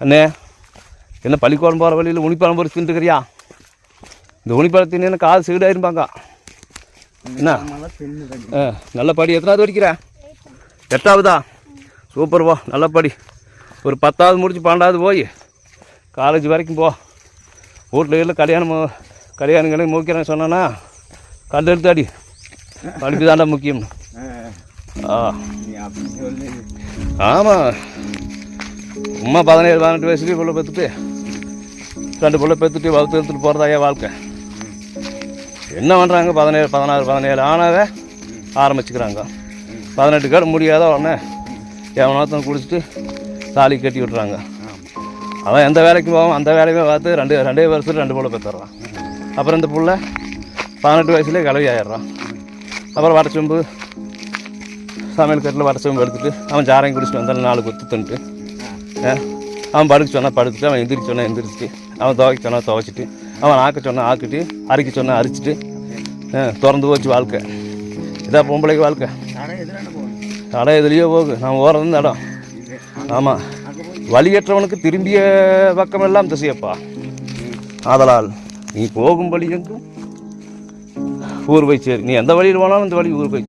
அண்ணே என்ன பள்ளிக்கூடம் போகிற வழியில் உனிப்பழம் பொறிச்சு தின்ட்டுக்கிறியா? இந்த உனிப்பழம் தின்னு காது சீடாயிருப்பாங்க. என்ன நல்ல படி. எத்தனாவது படிக்கிற? 8ஆவதா? சூப்பர் போ, நல்ல படி. ஒரு 10ஆவது முடிச்சு 12ஆவது போய் காலேஜ் வரைக்கும் போ. வீட்டில் இல்லை கல்யாணங்களே முக்கியம் சொன்னான்னா கல் எடுத்து அடி. படிப்பு தாண்டா முக்கியம். ஆமாம், சும்மா 17-18 வயசுலேயே பிள்ளை பெற்றுட்டு 2 பிள்ளை பெற்றுட்டு வளர்த்து எடுத்துகிட்டு போகிறதாயா வாழ்க்கை. என்ன பண்ணுறாங்க? 17 ஆனாவே ஆரம்பிச்சுக்கிறாங்க. 18 கேடு முடியாத உடனே எவனாத்தான் குடிச்சிட்டு தாலி கட்டி விட்டுறாங்க. அவன் எந்த வேலைக்கு போவான், அந்த வேலையுமே பார்த்து 2 வருஷத்துல 2 பிள்ளை பெற்றுறான். அப்புறம் இந்த பிள்ளை 18 வயசுலேயே கிளவி ஆயிடுறான். அப்புறம் வடச்சொம்பு சமையல் கட்டில் வடச்சொம்பு எடுத்துட்டு அவன் சாரையும் குடிச்சிட்டு வந்தாலும் 4 கொத்து தின்ட்டு அவன் படுக்க சொன்னால் படுத்துட்டு, அவன் எந்திரிச்சு சொன்னால் எந்திரிச்சிட்டு, அவன் துவைக்க சொன்னால் துவைச்சிட்டு, அவன் ஆக்க சொன்னால் ஆக்கிட்டு, அரிக்க சொன்னால் அரிச்சிட்டு திறந்து போச்சு வாழ்க்கை. இதான் பொம்பளைக்கு வாழ்க்கை. இடம் எதுலேயோ போகு, நான் ஓடுறது இந்த இடம். ஆமாம், வழியற்றவனுக்கு திரும்பிய பக்கமெல்லாம் திசையப்பா. ஆதலால் நீ போகும் வழி எங்கும் ஊர் போய் சேரு. நீ எந்த வழியில் போனாலும் இந்த வழி ஊர் போய்